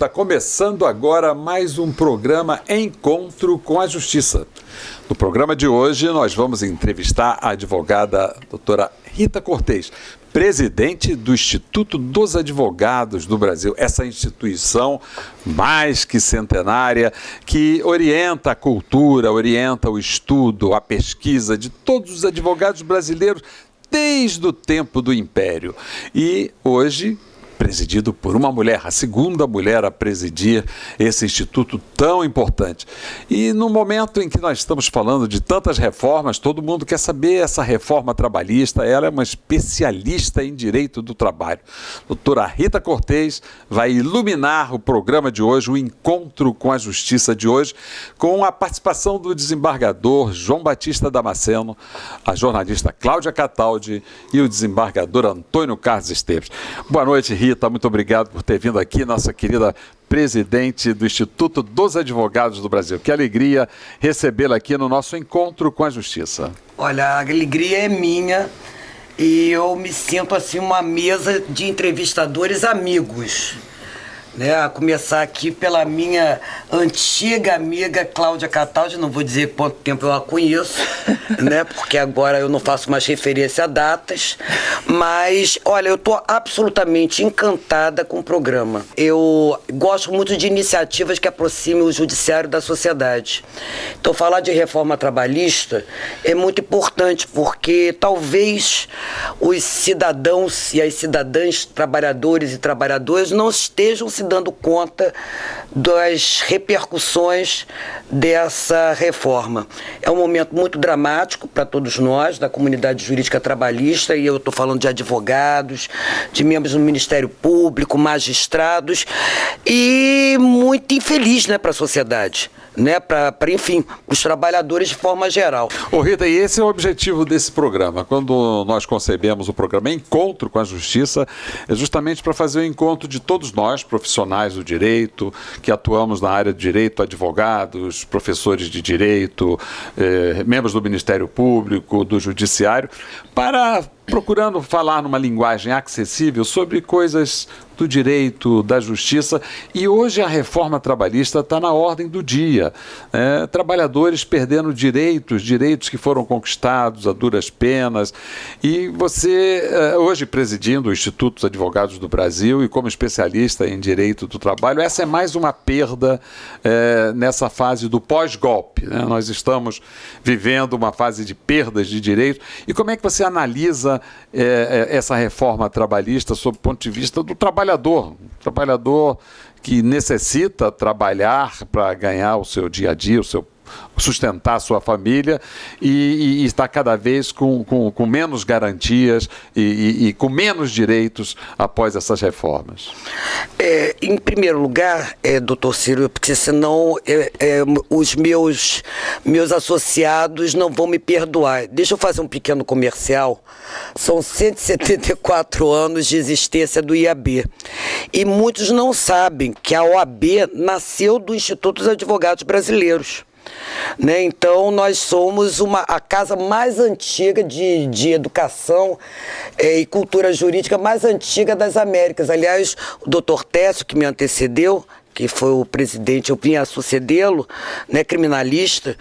Está começando agora mais um programa Encontro com a Justiça. No programa de hoje, nós vamos entrevistar a advogada doutora Rita Cortez, presidente do Instituto dos Advogados do Brasil, essa instituição mais que centenária que orienta a cultura, orienta o estudo, a pesquisa de todos os advogados brasileiros desde o tempo do Império. E hoje, presidido por uma mulher, a segunda mulher a presidir esse instituto tão importante. E no momento em que nós estamos falando de tantas reformas, todo mundo quer saber essa reforma trabalhista. Ela é uma especialista em direito do trabalho. Doutora Rita Cortez vai iluminar o programa de hoje, o Encontro com a Justiça de hoje, com a participação do desembargador João Batista Damasceno, a jornalista Cláudia Cataldi e o desembargador Antônio Carlos Esteves. Boa noite, Rita. Muito obrigado por ter vindo aqui, nossa querida presidente do Instituto dos Advogados do Brasil. Que alegria recebê-la aqui no nosso Encontro com a Justiça. Olha, a alegria é minha e eu me sinto assim uma mesa de entrevistadores amigos. Né, a começar aqui pela minha antiga amiga Cláudia Cataldi, não vou dizer quanto tempo eu a conheço, né, porque agora eu não faço mais referência a datas, mas, olha, eu estou absolutamente encantada com o programa. Eu gosto muito de iniciativas que aproximem o judiciário da sociedade. Então, falar de reforma trabalhista é muito importante, porque talvez os cidadãos e as cidadãs, trabalhadores e trabalhadoras, não estejam se dando conta das repercussões dessa reforma. É um momento muito dramático para todos nós, da comunidade jurídica trabalhista, e eu estou falando de advogados, de membros do Ministério Público, magistrados, e muito infeliz, né, para a sociedade. Né, enfim, os trabalhadores de forma geral. Ô Rita, e esse é o objetivo desse programa. Quando nós concebemos o programa Encontro com a Justiça, é justamente para fazer o encontro de todos nós, profissionais do direito, que atuamos na área de direito, advogados, professores de direito, membros do Ministério Público, do Judiciário, procurando falar numa linguagem acessível sobre coisas do direito, da justiça. E hoje a reforma trabalhista está na ordem do dia. Trabalhadores perdendo direitos que foram conquistados a duras penas. E você, hoje presidindo o Instituto dos Advogados do Brasil e como especialista em direito do trabalho, essa é mais uma perda nessa fase do pós-golpe. Né? Nós estamos vivendo uma fase de perdas de direitos. E como é que você analisa essa reforma trabalhista sob o ponto de vista do trabalhador que necessita trabalhar para ganhar o seu dia a dia, sustentar a sua família e está cada vez com menos garantias e com menos direitos após essas reformas? Em primeiro lugar, doutor Ciro, porque senão os meus associados não vão me perdoar. Deixa eu fazer um pequeno comercial. São 174 anos de existência do IAB. E muitos não sabem que a OAB nasceu do Instituto dos Advogados Brasileiros. Né? Então, nós somos a casa mais antiga de educação e cultura jurídica mais antiga das Américas. Aliás, o doutor Técio, que me antecedeu, que foi o presidente, eu vim a sucedê-lo, né, criminalista,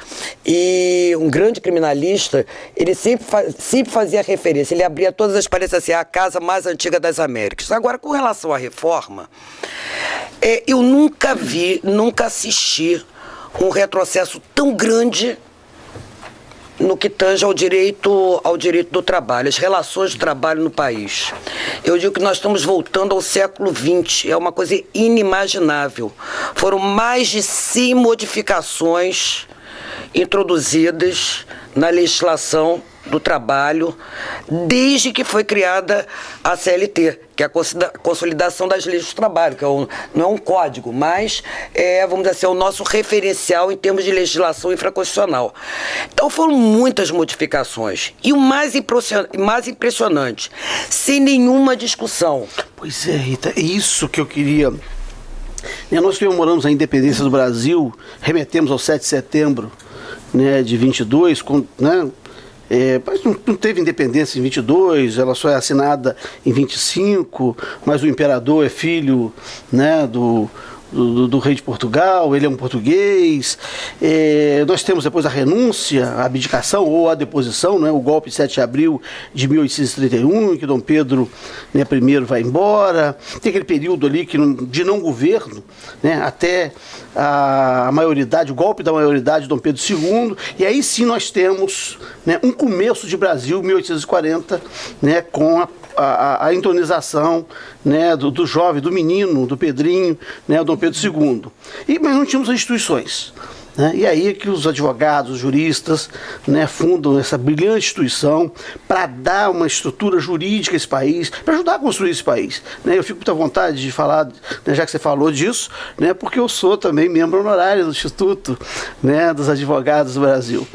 e um grande criminalista, ele sempre fazia referência, ele abria todas as palestras assim, a casa mais antiga das Américas. Agora, com relação à reforma, eu nunca assisti um retrocesso tão grande no que tange ao direito do trabalho, as relações de trabalho no país. Eu digo que nós estamos voltando ao século XX, é uma coisa inimaginável. Foram mais de 100 modificações introduzidas na legislação do trabalho desde que foi criada a CLT, que é a consolidação das leis do trabalho, que não é um código, mas vamos dizer assim, é o nosso referencial em termos de legislação infraconstitucional. Então foram muitas modificações. E o mais impressionante, sem nenhuma discussão. Pois é, Rita, é isso que eu queria. Nós comemoramos a independência do Brasil, remetemos ao 7 de setembro, né, de 22, né? Mas não teve independência em 22, ela só é assinada em 25, mas o imperador é filho, né, do do rei de Portugal, ele é um português. Nós temos depois a renúncia, a abdicação ou a deposição, né, o golpe de 7 de abril de 1831, em que Dom Pedro, né, I vai embora. Tem aquele período ali de não governo, né, até a maioridade, o golpe da maioridade de Dom Pedro II, e aí sim nós temos, né, um começo de Brasil, 1840, né, com a entronização, né, do jovem, do menino, do Pedrinho, né, Dom Pedro II. Mas não tínhamos as instituições. Né? E aí é que os advogados, os juristas, né, fundam essa brilhante instituição para dar uma estrutura jurídica a esse país, para ajudar a construir esse país. Né? Eu fico com muita vontade de falar, né, já que você falou disso, né, porque eu sou também membro honorário do Instituto, né, dos Advogados do Brasil.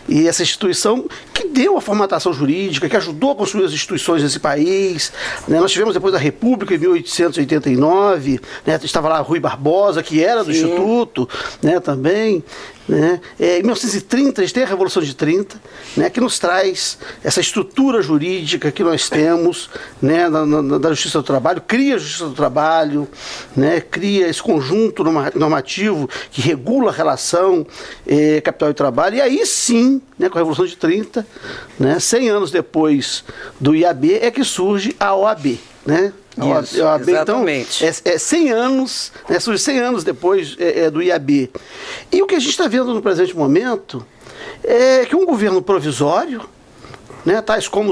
E essa instituição que deu a formatação jurídica, que ajudou a construir as instituições desse país. Né? Nós tivemos depois a República em 1889, né, estava lá Rui Barbosa, que era do Instituto, né, também. Né? Em 1930, a gente tem a Revolução de 30, né, que nos traz essa estrutura jurídica que nós temos, né, da Justiça do Trabalho, cria a Justiça do Trabalho, né, cria esse conjunto normativo que regula a relação capital e trabalho, e aí sim, né, com a Revolução de 30, né, 100 anos depois do IAB, é que surge a OAB. Né? Isso, a OAB, exatamente. Então, 100 anos, né, surge 100 anos depois do IAB. E o que a gente está vendo no presente momento é que um governo provisório, né, tais como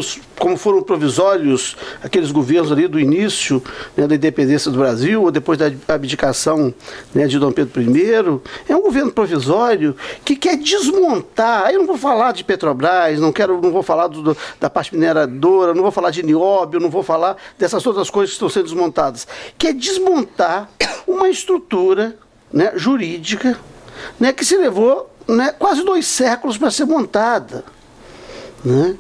foram provisórios aqueles governos ali do início, né, da independência do Brasil, ou depois da abdicação, né, de Dom Pedro I, é um governo provisório que quer desmontar. Aí eu não vou falar de Petrobras, não vou falar da parte mineradora, não vou falar de nióbio, não vou falar dessas outras coisas que estão sendo desmontadas. Quer desmontar uma estrutura, né, jurídica, né, que se levou, né, quase 2 séculos para ser montada. Né?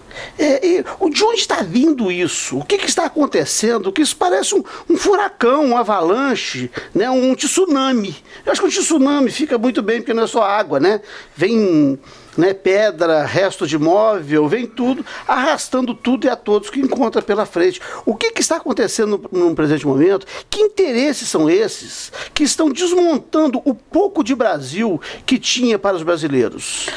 De onde está vindo isso? O que está acontecendo? Que isso parece um furacão, um avalanche, né? Um tsunami. Eu acho que o tsunami fica muito bem, porque não é só água, né? Vem, né, pedra, resto de móvel, vem tudo, arrastando tudo e a todos que encontra pela frente. O que está acontecendo no presente momento? Que interesses são esses que estão desmontando o pouco de Brasil que tinha para os brasileiros?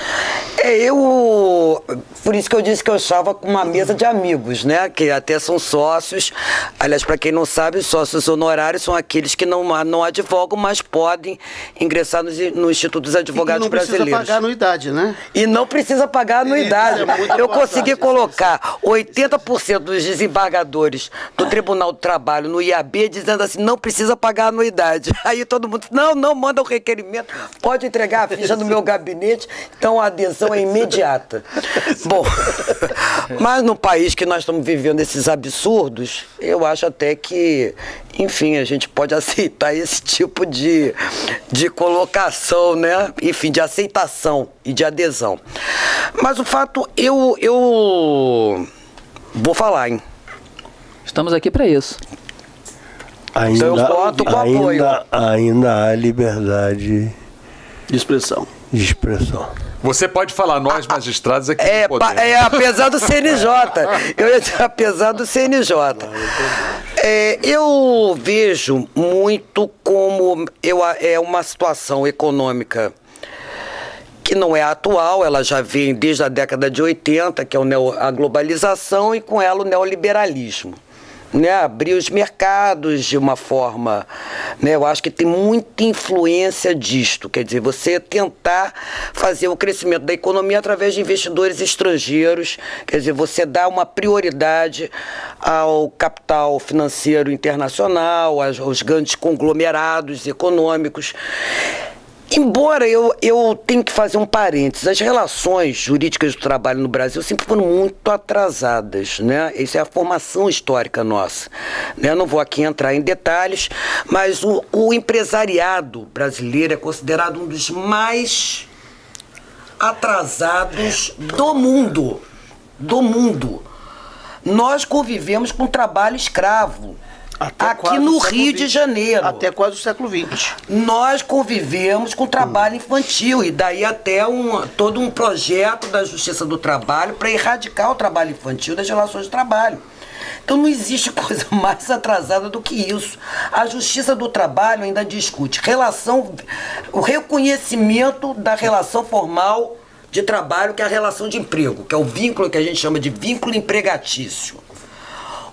Por isso que eu disse que eu estava com uma mesa de amigos, né? Que até são sócios. Aliás, para quem não sabe, os sócios honorários são aqueles que não advogam, mas podem ingressar no Instituto dos Advogados Brasileiros. E não precisa pagar anuidade, né? E não precisa pagar anuidade. Eu consegui colocar 80% dos desembargadores do Tribunal do Trabalho no IAB dizendo assim, não precisa pagar anuidade. Aí todo mundo, não, manda o requerimento, pode entregar a ficha no meu gabinete, então a adesão é imediata. Bom, mas no país que nós estamos vivendo esses absurdos, eu acho até que, enfim, a gente pode aceitar esse tipo de colocação, né? Enfim, de aceitação e de adesão. Mas o fato, eu vou falar, hein? Estamos aqui para isso. Então eu voto com apoio. Ainda há liberdade de expressão. Você pode falar, nós magistrados aqui não podemos. Apesar do CNJ. Eu ia dizer, apesar do CNJ. Eu vejo muito como uma situação econômica que não é atual, ela já vem desde a década de 80, que é a globalização, e com ela o neoliberalismo. Né, abrir os mercados de uma forma, né, eu acho que tem muita influência disto, quer dizer, você tentar fazer o crescimento da economia através de investidores estrangeiros, quer dizer, você dá uma prioridade ao capital financeiro internacional, aos grandes conglomerados econômicos. Embora eu tenha que fazer um parênteses, as relações jurídicas do trabalho no Brasil sempre foram muito atrasadas, né? Isso é a formação histórica nossa. Né? Eu não vou aqui entrar em detalhes, mas o empresariado brasileiro é considerado um dos mais atrasados do mundo. Nós convivemos com trabalho escravo. aqui no Rio de Janeiro. Até quase o século XX. Nós convivemos com trabalho infantil e daí até todo um projeto da Justiça do Trabalho para erradicar o trabalho infantil das relações de trabalho. Então não existe coisa mais atrasada do que isso. A Justiça do Trabalho ainda discute o reconhecimento da relação formal de trabalho, que é a relação de emprego, que é o vínculo que a gente chama de vínculo empregatício.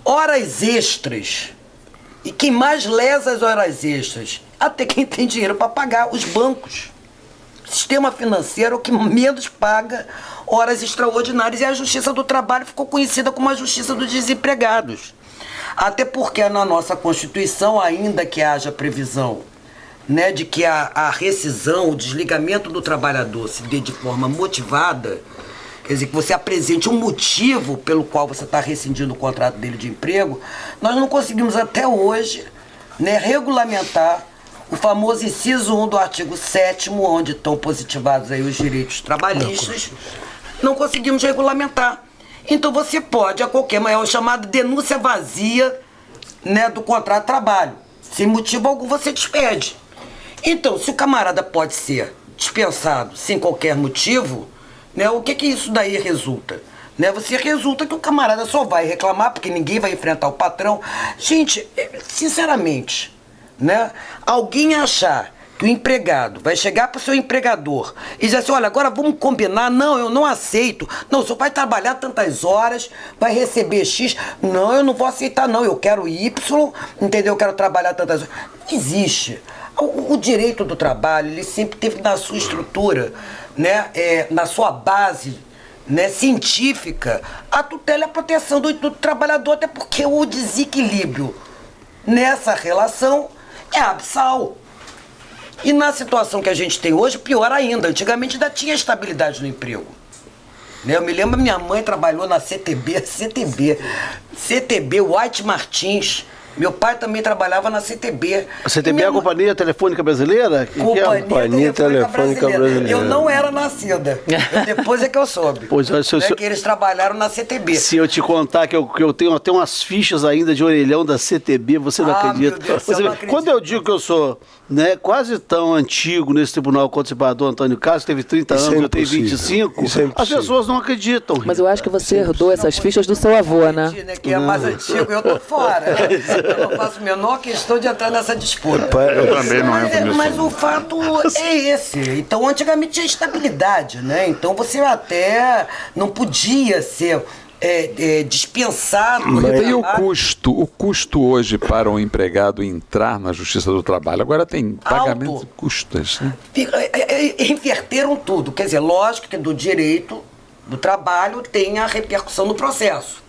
Horas extras. E quem mais lesa as horas extras? Até quem tem dinheiro para pagar, os bancos. O sistema financeiro é o que menos paga horas extraordinárias, e a Justiça do Trabalho ficou conhecida como a Justiça dos Desempregados. Até porque na nossa Constituição, ainda que haja previsão, né, de que a rescisão, o desligamento do trabalhador se dê de forma motivada, quer dizer, que você apresente um motivo pelo qual você está rescindindo o contrato dele de emprego, nós não conseguimos até hoje, né, regulamentar o famoso inciso 1 do artigo 7º, onde estão positivados aí os direitos trabalhistas. Não conseguimos regulamentar. Então você pode, a qualquer momento, é o chamado denúncia vazia, né, do contrato de trabalho. Sem motivo algum você despede. Então, se o camarada pode ser dispensado sem qualquer motivo, né, o que isso daí resulta? Né, você resulta que o camarada só vai reclamar, porque ninguém vai enfrentar o patrão. Gente, sinceramente, né, alguém achar que o empregado vai chegar para o seu empregador e dizer assim, olha, agora vamos combinar, não, eu não aceito, não, o senhor vai trabalhar tantas horas, vai receber X, não, eu não vou aceitar não, eu quero Y, entendeu, eu quero trabalhar tantas horas. Não existe. O direito do trabalho, ele sempre teve na sua estrutura, né, na sua base, né, científica, a tutela e a proteção do trabalhador, até porque o desequilíbrio nessa relação é abissal. E na situação que a gente tem hoje, pior ainda. Antigamente ainda tinha estabilidade no emprego. Né? Eu me lembro, minha mãe trabalhou na CTB, White Martins. Meu pai também trabalhava na CTB. A CTB é a Companhia Telefônica Brasileira? Companhia Telefônica Brasileira. Eu não era nascida. Depois é que eu soube. Pois é, que eles trabalharam na CTB. Se eu te contar que eu tenho até umas fichas ainda de orelhão da CTB, você não acredita. Meu Deus, não acredito. Quando eu digo que eu sou, né, quase tão antigo nesse Tribunal contra o Desembargador Antônio Carlos, que teve 30 anos, eu tenho 25, as pessoas não acreditam. Mas eu acho que você herdou essas fichas do seu avô, né? Que é mais antigo, eu tô fora. Eu não faço a menor questão de entrar nessa disputa. Eu também não entro nisso. Mas o fato é esse. Então, antigamente tinha estabilidade, né? Então, você até não podia ser dispensado. E o custo hoje para um empregado entrar na Justiça do Trabalho? Agora tem pagamentos e custos, né? Inverteram tudo. Quer dizer, lógico que do direito do trabalho tem a repercussão no processo.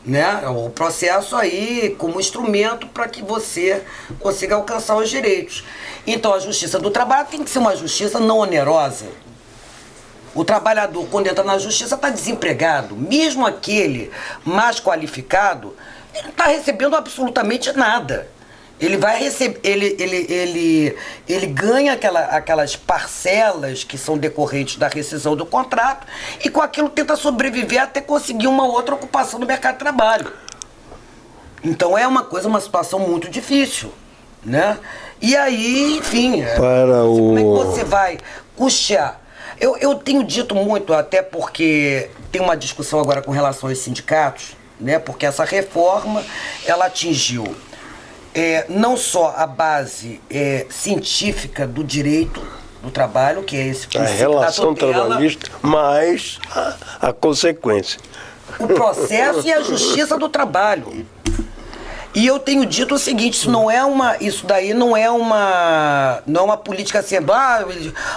Né? O processo aí como instrumento para que você consiga alcançar os direitos. Então a Justiça do Trabalho tem que ser uma justiça não onerosa. O trabalhador, quando entra na justiça, está desempregado. Mesmo aquele mais qualificado, ele não está recebendo absolutamente nada. Ele vai receber, ele ganha aquelas parcelas que são decorrentes da rescisão do contrato e com aquilo tenta sobreviver até conseguir uma outra ocupação no mercado de trabalho. Então é uma situação muito difícil, né? E aí, enfim, como é que você vai custear? Eu tenho dito muito, até porque tem uma discussão agora com relação aos sindicatos, né? Porque essa reforma, ela atingiu não só a base científica do direito do trabalho, que é esse princípio a relação trabalhista, mas a consequência. O processo e a justiça do trabalho. E eu tenho dito o seguinte, isso daí não é uma política assim,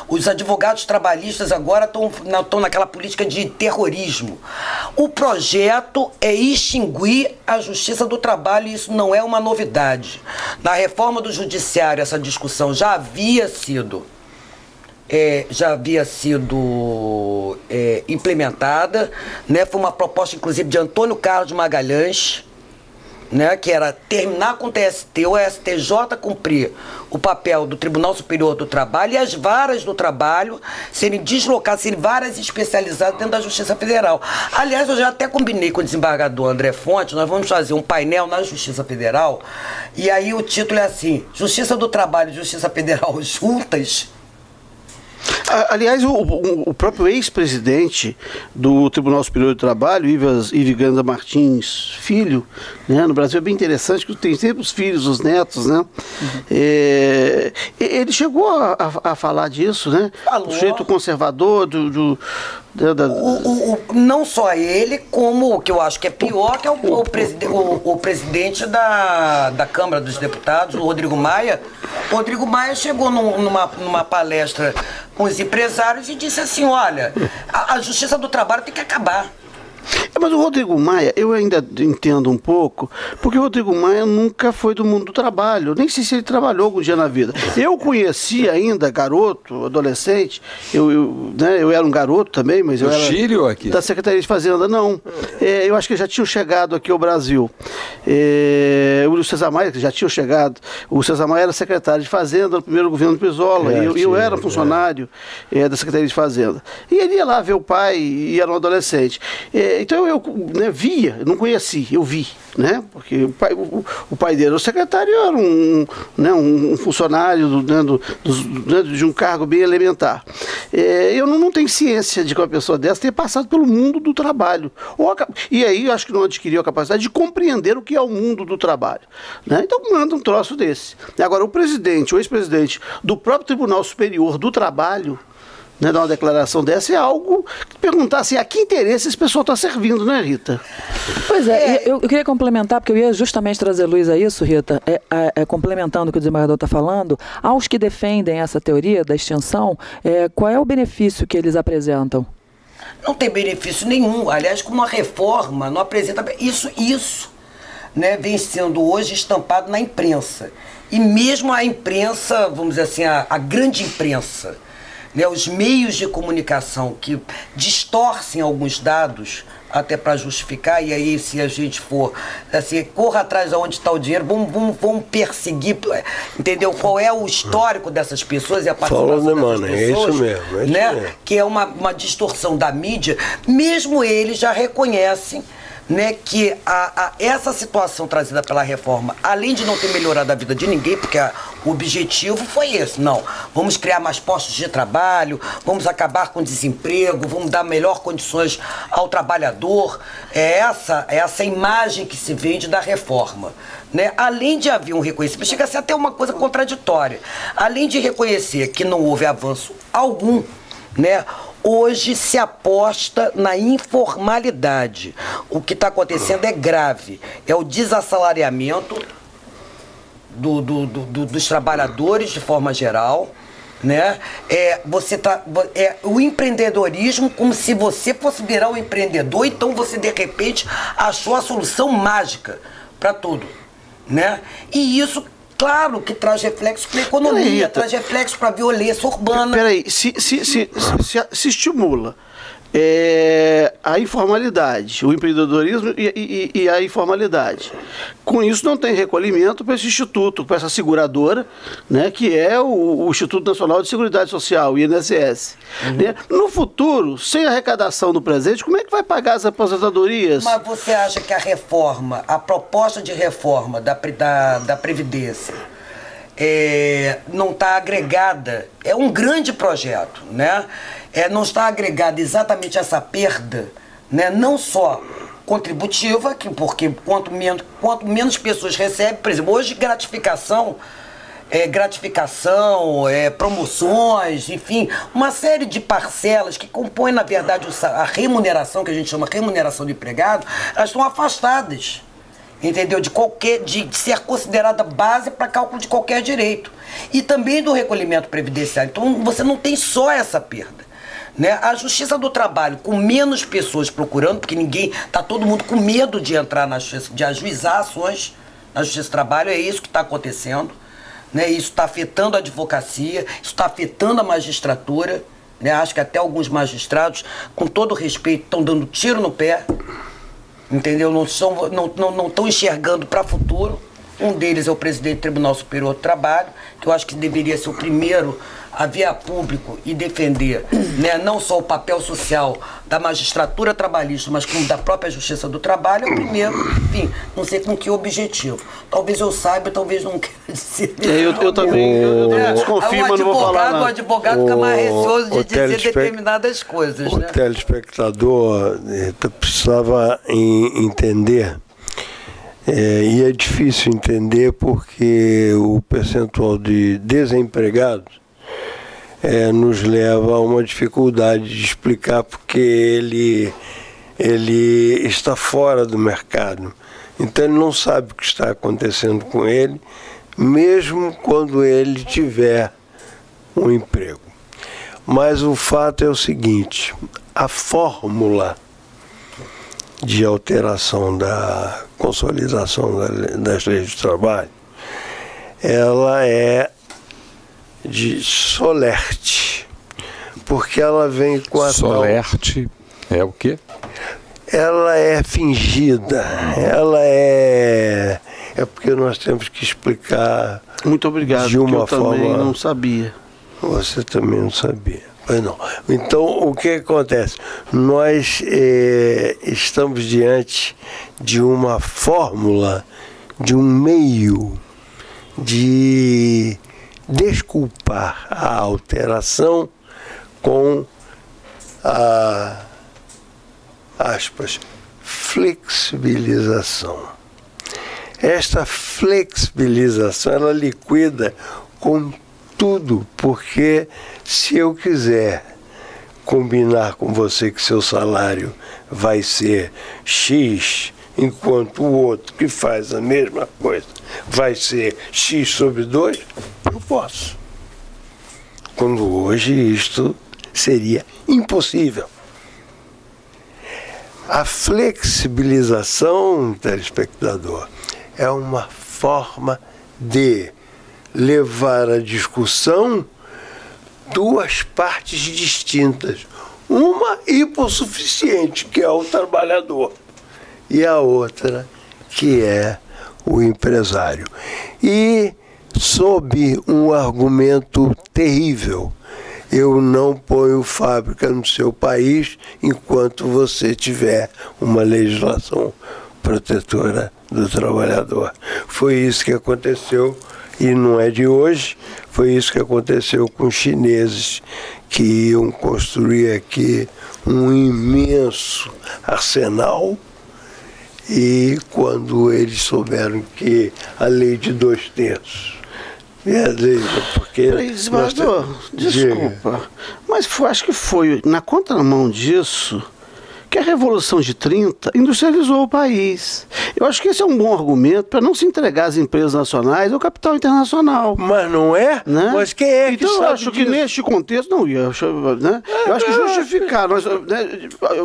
os advogados trabalhistas agora estão naquela política de terrorismo. O projeto é extinguir a Justiça do Trabalho e isso não é uma novidade. Na reforma do Judiciário, essa discussão já havia sido implementada, né? Foi uma proposta, inclusive, de Antônio Carlos Magalhães, né, que era terminar com o TST, o STJ cumprir o papel do Tribunal Superior do Trabalho e as varas do trabalho serem deslocadas, serem varas especializadas dentro da Justiça Federal. Aliás, eu já até combinei com o desembargador André Fontes, nós vamos fazer um painel na Justiça Federal, e aí o título é assim, Justiça do Trabalho e Justiça Federal juntas. Aliás, o próprio ex-presidente do Tribunal Superior do Trabalho, Iviganda Martins Filho, né, no Brasil é bem interessante, que tem sempre os filhos, os netos, né? Ele chegou a falar disso, né? Falou. Do jeito conservador, não só ele, como o que eu acho que é pior, que é o presidente da Câmara dos Deputados, o Rodrigo Maia. O Rodrigo Maia chegou numa palestra com os empresários e disse assim, olha, a Justiça do Trabalho tem que acabar. Mas o Rodrigo Maia, eu ainda entendo um pouco, porque o Rodrigo Maia nunca foi do mundo do trabalho, nem sei se ele trabalhou algum dia na vida. Eu conheci ainda, garoto, adolescente, eu era um garoto também, mas eu era Chile ou aqui? Da Secretaria de Fazenda, não. Eu acho que já tinham chegado aqui ao Brasil. O César Maia, que já tinha chegado, o César Maia era secretário de Fazenda no primeiro governo do Pisola, e eu era funcionário da Secretaria de Fazenda. E ele ia lá ver o pai, e era um adolescente. Então eu via, não conheci, eu vi, né? Porque o pai dele, o secretário, era um funcionário de um cargo bem elementar. Eu não tenho ciência de que uma pessoa dessa tenha passado pelo mundo do trabalho. E aí eu acho que não adquiriu a capacidade de compreender o que é o mundo do trabalho, né? Então manda um troço desse. Agora, o presidente, o ex-presidente do próprio Tribunal Superior do Trabalho, né, dar uma declaração dessa é algo que perguntar assim, a que interesse esse pessoal está servindo, né, Rita? Pois é, eu queria complementar, porque eu ia justamente trazer luz a isso, Rita, complementando o que o desembargador está falando, aos que defendem essa teoria da extinção, qual é o benefício que eles apresentam? Não tem benefício nenhum, aliás, com uma reforma não apresenta isso, né, vem sendo hoje estampado na imprensa, e mesmo a imprensa, vamos dizer assim, a grande imprensa, né, os meios de comunicação que distorcem alguns dados até para justificar, e aí se a gente for assim, corra atrás de onde está o dinheiro, vamos perseguir, entendeu? Qual é o histórico dessas pessoas e a participação dessas pessoas, é isso mesmo, né? Que é uma distorção da mídia, mesmo eles já reconhecem, né, que essa situação trazida pela reforma, além de não ter melhorado a vida de ninguém, porque o objetivo foi esse, não, vamos criar mais postos de trabalho, vamos acabar com o desemprego, vamos dar melhores condições ao trabalhador, é essa imagem que se vende da reforma, né? Além de haver um reconhecimento, chega a ser até uma coisa contraditória, além de reconhecer que não houve avanço algum, né, hoje se aposta na informalidade. O que está acontecendo é grave. É o desassalariamento dos trabalhadores de forma geral, né? O empreendedorismo, como se você fosse virar um empreendedor, então você de repente achou a solução mágica para tudo, né? E isso, claro, que traz reflexo para a economia, traz reflexo para a violência urbana. Peraí, se estimula a informalidade, o empreendedorismo e a informalidade. Com isso não tem recolhimento para esse instituto, para essa seguradora, né, que é o Instituto Nacional de Seguridade Social, o INSS. Né? No futuro, sem arrecadação no presente, como é que vai pagar as aposentadorias? Mas você acha que a proposta de reforma da Previdência não está agregada? É um grande projeto, né? Não está agregada exatamente essa perda, né? Não só contributiva, porque quanto menos pessoas recebem, por exemplo, hoje gratificação, promoções, enfim, uma série de parcelas que compõem, na verdade, a remuneração, que a gente chama remuneração do empregado, elas estão afastadas, entendeu? De ser considerada base para cálculo de qualquer direito. E também do recolhimento previdenciário. Então, você não tem só essa perda, né? A Justiça do Trabalho, com menos pessoas procurando, porque está todo mundo com medo de entrar na Justiça, de ajuizar ações na Justiça do Trabalho, é isso que está acontecendo, né? Isso está afetando a advocacia, isso está afetando a magistratura, né? Acho que até alguns magistrados, com todo respeito, estão dando tiro no pé, entendeu? Não estão enxergando para o futuro. Um deles é o presidente do Tribunal Superior do Trabalho, que eu acho que deveria ser o primeiro a vir a público e defender, né, não só o papel social da magistratura trabalhista, mas como da própria Justiça do Trabalho, é o primeiro, enfim, não sei com que objetivo. Talvez eu saiba, talvez não queira dizer. Eu também desconfio, mas não vou falar nada. O advogado fica mais receoso de dizer determinadas coisas. O telespectador precisava entender. E é difícil entender porque o percentual de desempregados nos leva a uma dificuldade de explicar porque ele está fora do mercado. Então ele não sabe o que está acontecendo com ele, mesmo quando ele tiver um emprego. Mas o fato é o seguinte, a fórmula de alteração da consolidação das leis do trabalho, ela é de Solerte, porque ela vem com a Solerte é o quê? Ela é fingida, ela é porque nós temos que explicar. Muito obrigado, de uma eu forma. Também não sabia. Você também não sabia. Pois não. Então, o que acontece? Nós estamos diante de uma fórmula, de um meio de desculpar a alteração com a, aspas, flexibilização. Esta flexibilização, ela liquida com tudo, porque se eu quiser combinar com você que seu salário vai ser X, enquanto o outro que faz a mesma coisa vai ser X sobre 2, eu posso. Quando hoje isto seria impossível. A flexibilização, telespectador, é uma forma de levar a discussão duas partes distintas. Uma hipossuficiente, que é o trabalhador, e a outra, que é o empresário. E sob um argumento terrível, eu não ponho fábrica no seu país enquanto você tiver uma legislação protetora do trabalhador. Foi isso que aconteceu, e não é de hoje, foi isso que aconteceu com os chineses, que iam construir aqui um imenso arsenal, e quando eles souberam que a lei de 2/3, porque... Desembargador, desculpa, mas acho que foi na contramão disso que a Revolução de 30 industrializou o país. Eu acho que esse é um bom argumento para não se entregar às empresas nacionais ao capital internacional. Mas não é? Né? Mas quem é que então, sabe eu acho disso? que neste contexto, não, eu acho que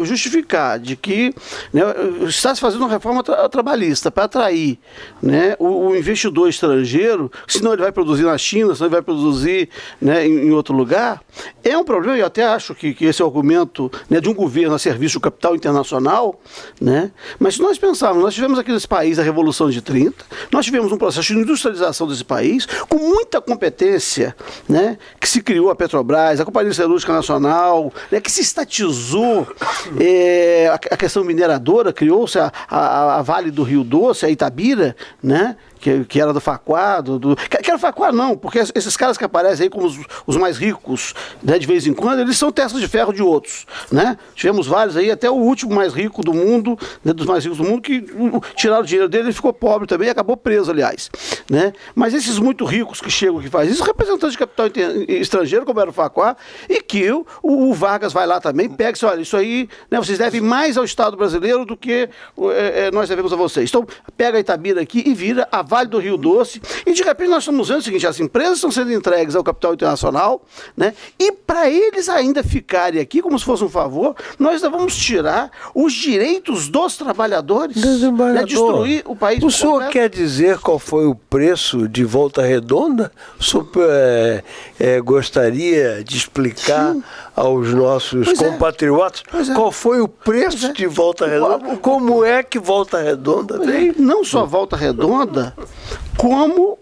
justificar de que, né, está se fazendo uma reforma trabalhista para atrair, né, o investidor estrangeiro, senão ele vai produzir na China, senão ele vai produzir, né, em outro lugar, é um problema. Eu até acho que esse é o argumento, né, de um governo a serviço do capital internacional, né? Mas se nós pensarmos, nós tivemos aqui nesse país a Revolução de 30, nós tivemos um processo de industrialização desse país com muita competência, né? Que se criou a Petrobras, a Companhia Siderúrgica Nacional, né? Que se estatizou a questão mineradora, criou-se a Vale do Rio Doce, a Itabira, né? Que era do Facua, que era Facua não, porque esses caras que aparecem aí como os mais ricos, né, de vez em quando, eles são testas de ferro de outros, né? Tivemos vários aí, até o último mais rico do mundo, né, dos mais ricos do mundo, que tiraram o dinheiro dele, ele ficou pobre também, acabou preso, aliás, né? Mas esses muito ricos que chegam, que fazem isso, representantes de capital estrangeiro, como era o Facua, e que o Vargas vai lá também, pega e diz, olha, isso aí, né, vocês devem mais ao Estado brasileiro do que nós devemos a vocês. Então, pega a Itabira aqui e vira a Vale do Rio Doce, e de repente nós estamos vendo o seguinte, as empresas estão sendo entregues ao capital internacional, né? E para eles ainda ficarem aqui como se fosse um favor, nós vamos tirar os direitos dos trabalhadores, né, destruir o país. O senhor quer dizer qual foi o preço de Volta Redonda? O senhor gostaria de explicar aos nossos compatriotas qual foi o preço de Volta Redonda? Como é que Volta Redonda veio? Não só Volta Redonda, como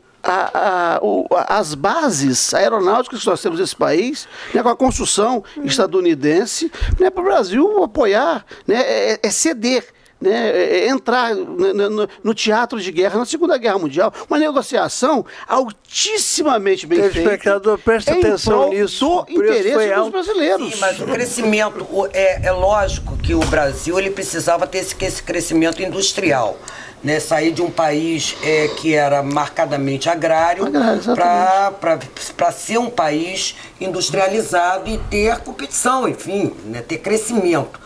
as bases aeronáuticas que nós temos nesse país, né, com a construção estadunidense, né, para o Brasil apoiar, né, ceder, né, entrar no teatro de guerra na Segunda Guerra Mundial, uma negociação altissimamente bem feita. Telespectador, presta atenção nisso. Do interesse dos brasileiros. Sim, mas o crescimento, é lógico que o Brasil ele precisava ter esse crescimento industrial. Né, sair de um país que era marcadamente agrário para ser um país industrializado e ter competição, enfim, né, ter crescimento.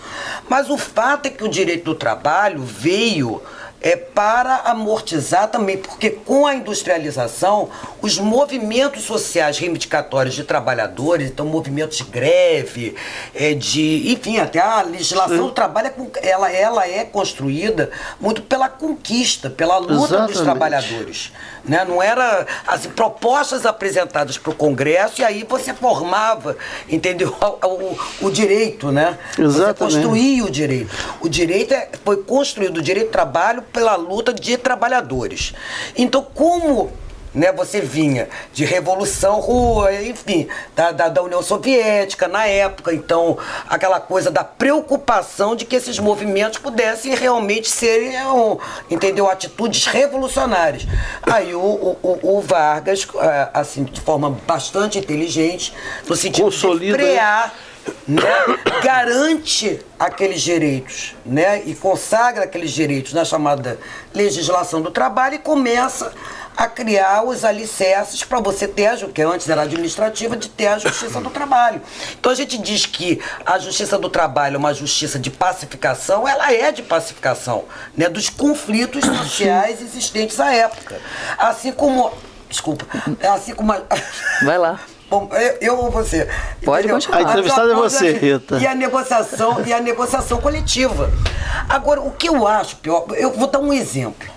Mas o fato é que o direito do trabalho veio para amortizar também, porque com a industrialização, os movimentos sociais reivindicatórios de trabalhadores, então movimentos de greve, enfim, até a legislação do trabalho, ela é construída muito pela conquista, pela luta dos trabalhadores. Né? Não era as propostas apresentadas para o Congresso e aí você formava, entendeu, o direito, né? Você construía o direito. O direito foi construído, o direito do trabalho pela luta de trabalhadores. Então, como, né, você vinha de revolução, enfim, da União Soviética na época, então aquela coisa da preocupação de que esses movimentos pudessem realmente serem, entendeu, atitudes revolucionárias. Aí o Vargas, assim, de forma bastante inteligente, no sentido de frear, né, garante aqueles direitos, né, e consagra aqueles direitos na chamada legislação do trabalho e começa a criar os alicerces para você ter, que antes era administrativa, de ter a justiça do trabalho. Então a gente diz que a justiça do trabalho é uma justiça de pacificação, ela é de pacificação, né, dos conflitos sociais existentes à época. Assim como... Desculpa. Assim como... Vai lá. Bom, eu ou você? Pode continuar. A entrevistada é você, Rita. E a negociação coletiva. Agora, o que eu acho pior... Eu vou dar um exemplo.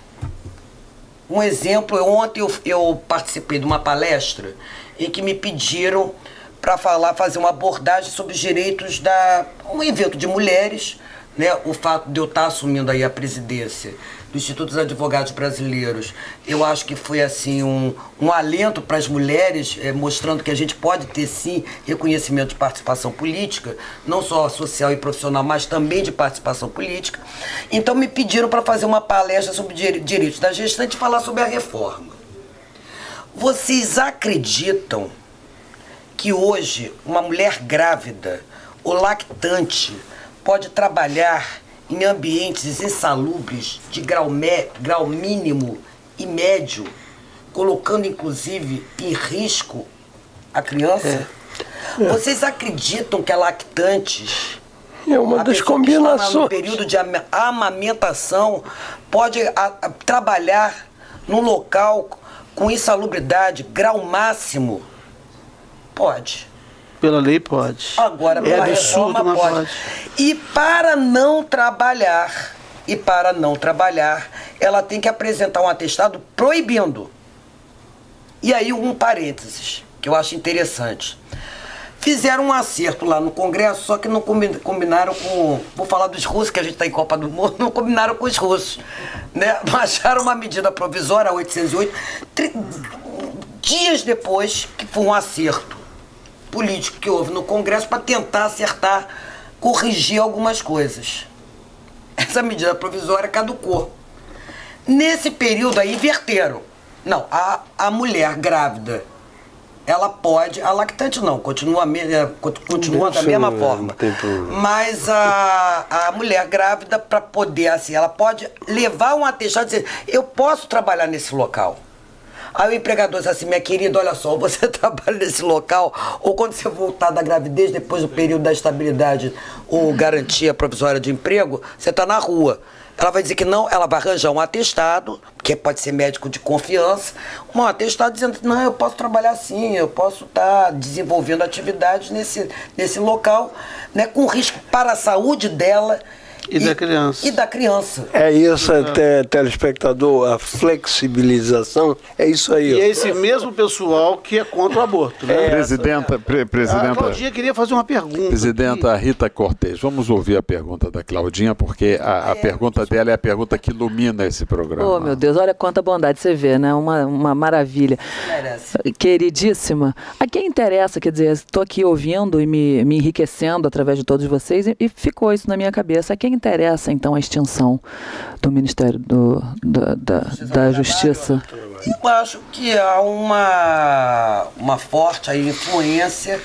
Ontem eu participei de uma palestra em que me pediram para fazer uma abordagem sobre os direitos um evento de mulheres, né? O fato de eu estar assumindo aí a presidência do Instituto dos Advogados Brasileiros, eu acho que foi assim um alento para as mulheres, mostrando que a gente pode ter sim reconhecimento de participação política, não só social e profissional, mas também de participação política. Então me pediram para fazer uma palestra sobre direitos da gestante e falar sobre a reforma. Vocês acreditam que hoje uma mulher grávida ou lactante pode trabalhar em ambientes insalubres de grau mínimo e médio, colocando inclusive em risco a criança? Vocês acreditam que a lactantes, uma das combinações, no período de amamentação, pode trabalhar num local com insalubridade, grau máximo? Pode. Pela lei pode. Agora, pela reforma pode. E para não trabalhar, ela tem que apresentar um atestado proibindo. E aí um parênteses, que eu acho interessante. Fizeram um acerto lá no Congresso, só que não combinaram com... Vou falar dos russos, que a gente está em Copa do Mundo, não combinaram com os russos. Né? Baixaram uma medida provisória, a 808, dias depois que foi um acerto político que houve no Congresso para tentar acertar, corrigir algumas coisas. Essa medida provisória caducou. Nesse período aí inverteram. Não, a mulher grávida, ela pode, a lactante não, continua da mesma forma. Mas a mulher grávida, para poder, assim, ela pode levar um atestado e dizer, eu posso trabalhar nesse local. Aí o empregador diz assim, minha querida, olha só, você trabalha nesse local, ou quando você voltar da gravidez, depois do período da estabilidade ou garantia provisória de emprego, você está na rua. Ela vai dizer que não, ela vai arranjar um atestado, que pode ser médico de confiança, um atestado dizendo que não, eu posso trabalhar assim, eu posso estar desenvolvendo atividades nesse local, né, com risco para a saúde dela e da criança. E da criança. É isso, telespectador, a flexibilização, é isso aí. E é esse mesmo pessoal que é contra o aborto, né? Presidenta. A Claudinha queria fazer uma pergunta. Presidenta Rita Cortez, vamos ouvir a pergunta da Claudinha, porque a pergunta dela é a pergunta que ilumina esse programa. Oh, meu Deus, olha quanta bondade você vê, né? Uma maravilha. Queridíssima, a quem interessa, quer dizer, estou aqui ouvindo e me enriquecendo através de todos vocês e ficou isso na minha cabeça. A quem interessa, então, a extinção do Ministério da Justiça? Eu acho que há uma forte influência,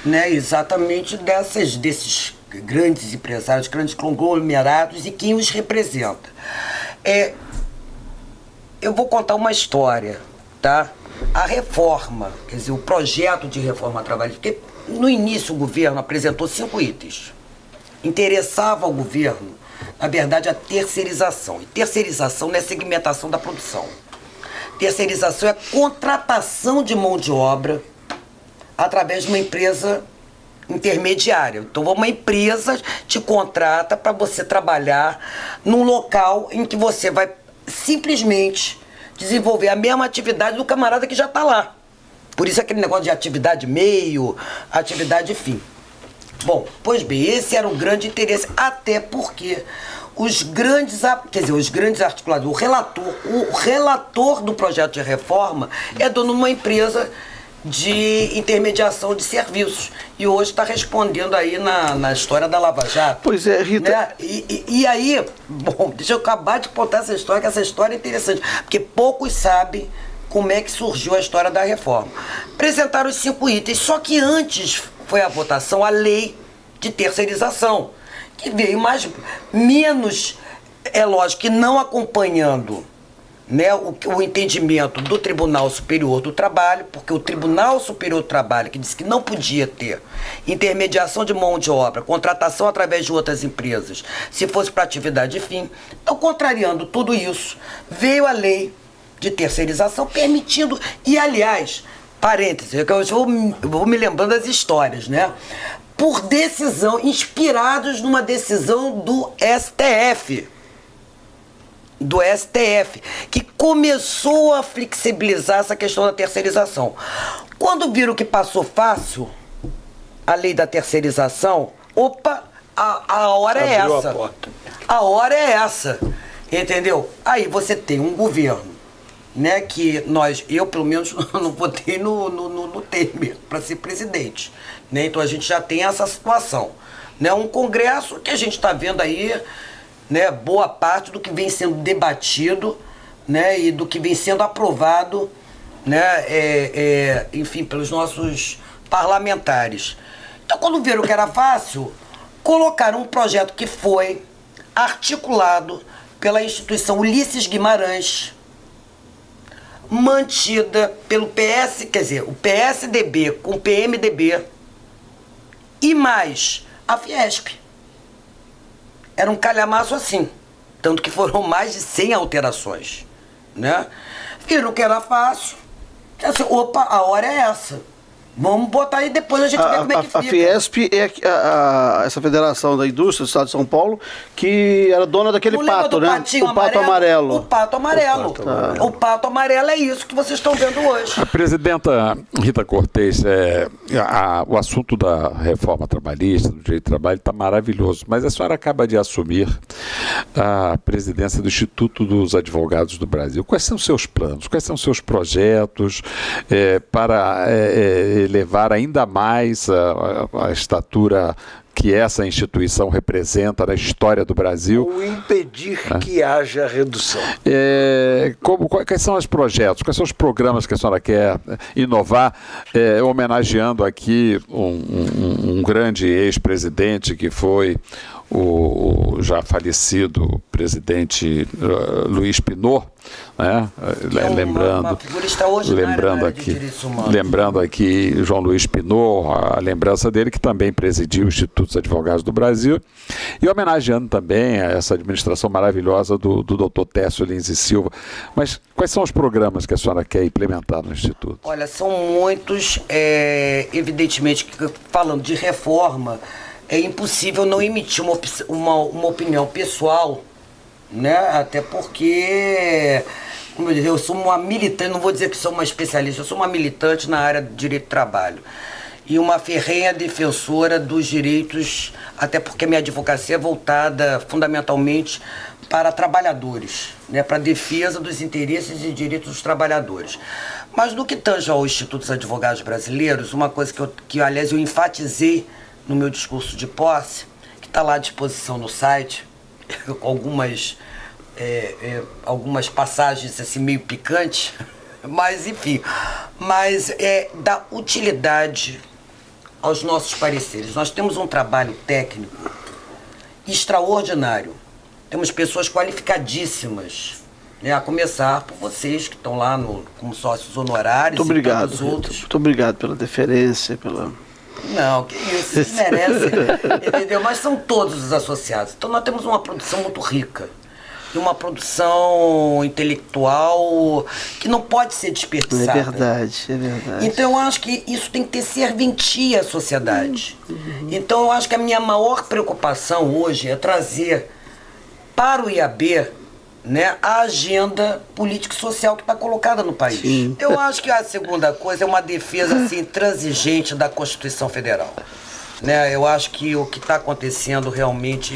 né, exatamente desses grandes empresários, grandes conglomerados e quem os representa. Eu vou contar uma história, tá? A reforma, quer dizer, o projeto de reforma trabalhista, porque no início o governo apresentou 5 itens. Interessava ao governo, na verdade, a terceirização. E terceirização não é segmentação da produção. Terceirização é contratação de mão de obra através de uma empresa intermediária. Então, uma empresa te contrata para você trabalhar num local em que você vai simplesmente desenvolver a mesma atividade do camarada que já está lá. Por isso aquele negócio de atividade meio, atividade fim. Bom, pois bem, esse era o grande interesse, até porque os grandes articuladores, o relator do projeto de reforma é dono de uma empresa de intermediação de serviços. E hoje está respondendo aí na história da Lava Jato. Pois é, Rita. Né? E aí, bom, deixa eu acabar de contar essa história, que essa história é interessante, porque poucos sabem como é que surgiu a história da reforma. Apresentaram os 5 itens, só que antes foi a votação a lei de terceirização, que veio menos, é lógico que não acompanhando, né, o entendimento do Tribunal Superior do Trabalho, porque o Tribunal Superior do Trabalho, que disse que não podia ter intermediação de mão de obra, contratação através de outras empresas, se fosse para atividade de fim. Então, contrariando tudo isso, veio a lei de terceirização permitindo, e aliás, parênteses, eu vou me lembrando das histórias, né? Por decisão, inspirados numa decisão do STF, que começou a flexibilizar essa questão da terceirização. Quando viram que passou fácil a lei da terceirização, opa, a hora é essa. A hora é essa, entendeu? Aí você tem um governo, né, que eu pelo menos não votei no Temer para ser presidente, né? Então a gente já tem essa situação, né? Um Congresso que a gente está vendo aí, né, boa parte do que vem sendo debatido, né, e do que vem sendo aprovado, né, enfim, pelos nossos parlamentares. Então, quando viram que era fácil, colocaram um projeto que foi articulado pela instituição Ulisses Guimarães, mantida pelo o PSDB com o PMDB e mais a Fiesp. Era um calhamaço assim, tanto que foram mais de 100 alterações, né? Viram que era fácil, assim, opa, a hora é essa. Vamos botar aí, depois a gente vê como é que fica. A Fiesp é essa Federação da Indústria do Estado de São Paulo, que era dona daquele pato, né? O pato amarelo. O pato amarelo. O pato amarelo é isso que vocês estão vendo hoje. A presidenta Rita Cortez, o assunto da reforma trabalhista, do direito do trabalho, está maravilhoso, mas a senhora acaba de assumir a presidência do Instituto dos Advogados do Brasil. Quais são os seus planos? Quais são os seus projetos para elevar ainda mais a estatura que essa instituição representa na história do Brasil? Ou impedir que haja redução. Quais são os projetos, quais são os programas que a senhora quer inovar, homenageando aqui um grande ex-presidente que foi o já falecido presidente Luiz Pinot, né? Lembrando aqui João Luiz Pinot, a lembrança dele, que também presidiu o Instituto dos Advogados do Brasil, e homenageando também a essa administração maravilhosa do Dr. Técio Lins e Silva. Mas quais são os programas que a senhora quer implementar no Instituto? Olha, são muitos, evidentemente, falando de reforma, é impossível não emitir uma opinião pessoal, né? Até porque, como eu disse, eu sou uma militante, não vou dizer que sou uma especialista, eu sou uma militante na área do direito do trabalho. E uma ferrenha defensora dos direitos, até porque a minha advocacia é voltada fundamentalmente para trabalhadores, né? Para a defesa dos interesses e direitos dos trabalhadores. Mas no que tange ao Instituto dos Advogados Brasileiros, uma coisa que aliás, eu enfatizei no meu discurso de posse, que está lá à disposição no site, com algumas passagens assim meio picantes, mas enfim, da utilidade aos nossos pareceres. Nós temos um trabalho técnico extraordinário, temos pessoas qualificadíssimas, né, a começar por vocês que estão lá como sócios honorários. Muito obrigado, e tantos outros. Muito obrigado pela deferência, pela... Não, que isso, vocês merecem, entendeu? Mas são todos os associados. Então nós temos uma produção muito rica. E uma produção intelectual que não pode ser desperdiçada. É verdade, é verdade. Então eu acho que isso tem que ter serventia à sociedade. Então eu acho que a minha maior preocupação hoje é trazer para o IAB, né, a agenda política e social que está colocada no país. Sim. Eu acho que a segunda coisa é uma defesa assim, intransigente da Constituição Federal. Né, eu acho que o que está acontecendo realmente,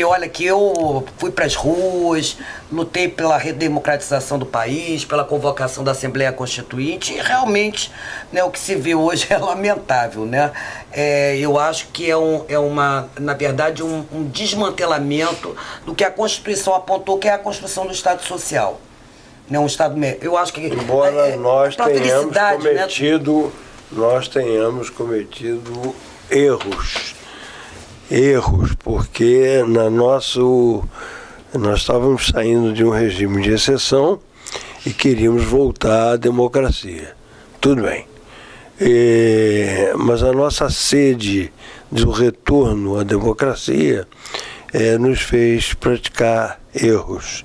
olha que eu fui para as ruas, lutei pela redemocratização do país, pela convocação da Assembleia Constituinte, e realmente, né, o que se vê hoje é lamentável, né? Eu acho que na verdade, um desmantelamento do que a Constituição apontou, que é a construção do Estado Social. Né, um Estado... Eu acho que... Embora nós tenhamos cometido erros, porque nós estávamos saindo de um regime de exceção e queríamos voltar à democracia. Tudo bem. Mas a nossa sede do retorno à democracia nos fez praticar erros,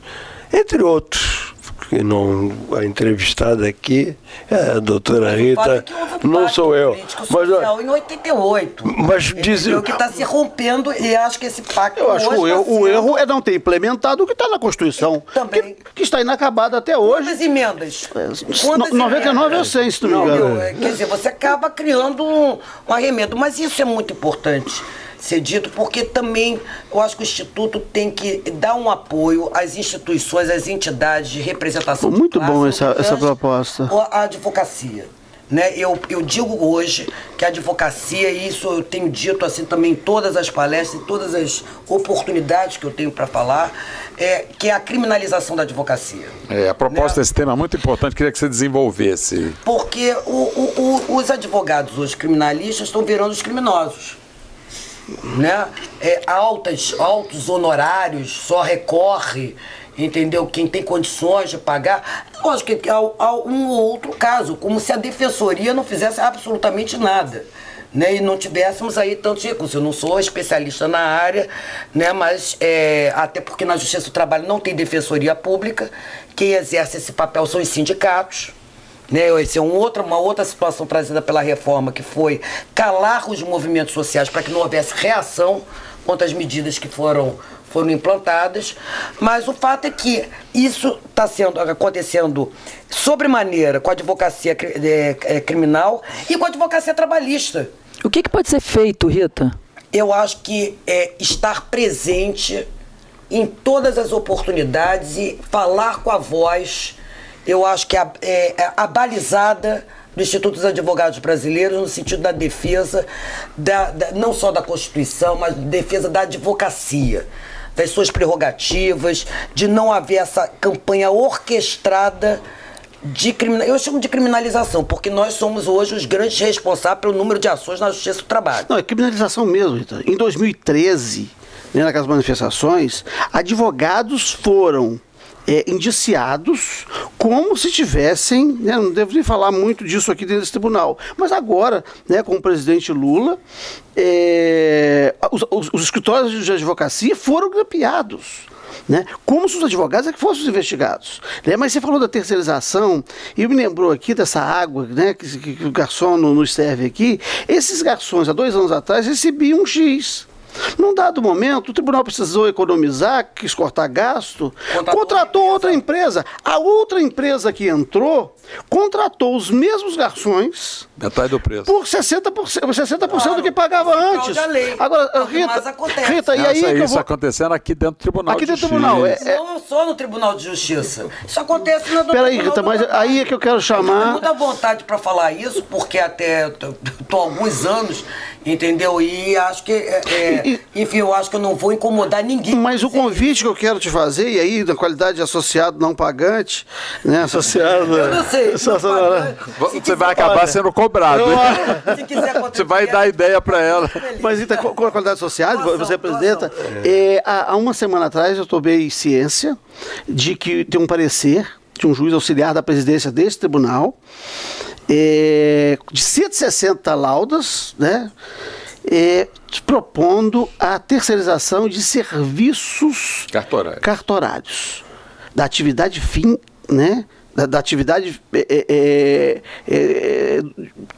entre outros. Que não, a entrevistada aqui é a doutora Rita, não sou eu. Mas em 88. Mas o que está se rompendo, e acho que esse pacto. Eu acho que o erro é não ter implementado o que está na Constituição. Também. Que está inacabado até hoje. Quantas emendas? 99 ou 100, se não me engano. Quer dizer, você acaba criando um arremedo. Mas isso é muito importante ser dito, porque também eu acho que o Instituto tem que dar um apoio às instituições, às entidades de representação. Muito bom essa proposta. A advocacia. Né? Eu digo hoje que a advocacia, e isso eu tenho dito assim também em todas as palestras, em todas as oportunidades que eu tenho para falar, que é a criminalização da advocacia. A proposta desse tema é muito importante, queria que você desenvolvesse. Porque os advogados hoje criminalistas estão virando os criminosos. Né? Altos honorários, só recorre, entendeu? Quem tem condições de pagar. Lógico que há um ou outro caso, como se a defensoria não fizesse absolutamente nada, né? E não tivéssemos aí tantos recursos. Eu não sou especialista na área, né? Mas até porque na Justiça do Trabalho não tem defensoria pública, quem exerce esse papel são os sindicatos. Né, essa é uma outra situação trazida pela reforma, que foi calar os movimentos sociais para que não houvesse reação contra as medidas que foram implantadas. Mas o fato é que isso está acontecendo sobremaneira com a advocacia criminal e com a advocacia trabalhista. O que pode ser feito, Rita? Eu acho que estar presente em todas as oportunidades e falar com a voz. Eu acho que a balizada do Instituto dos Advogados Brasileiros no sentido da defesa, não só da Constituição, mas defesa da advocacia, das suas prerrogativas, de não haver essa campanha orquestrada eu chamo de criminalização, porque nós somos hoje os grandes responsáveis pelo número de ações na Justiça do Trabalho. Não, é criminalização mesmo, Rita. Em 2013... né, naquelas manifestações, advogados foram indiciados como se tivessem, né, não devo nem falar muito disso aqui dentro desse tribunal, mas agora, né, com o presidente Lula, os escritórios de advocacia foram grampeados. Né? Como se os advogados fossem os investigados. Né? Mas você falou da terceirização, e me lembrou aqui dessa água, né, que o garçom nos serve aqui. Esses garçons, há 2 anos atrás, recebiam um X. Num dado momento, o tribunal precisou economizar, quis cortar gasto, contratou outra empresa. A outra empresa que entrou contratou os mesmos garçons, metade do preço, por 60% do que pagava antes. Agora, Rita, e aí isso acontecendo aqui dentro do Tribunal de Justiça. Não só no Tribunal de Justiça. Isso acontece no Peraí, Rita, mas aí é que eu quero chamar... Eu tenho muita vontade para falar isso, porque até estou há alguns anos, entendeu? E acho que... enfim, eu acho que eu não vou incomodar ninguém. Mas o convite que eu quero te fazer, e aí, na qualidade de associado não pagante, né? Associado... Eu não sei. Você vai acabar sendo cobrado. Se quiser você vai dar ideia para ela. Mas então, com a qualidade associada, você representa... há uma semana atrás eu tomei ciência de que tem um parecer de um juiz auxiliar da presidência desse tribunal, de 160 laudas, né? Propondo a terceirização de serviços cartorários, da atividade fim, né, da atividade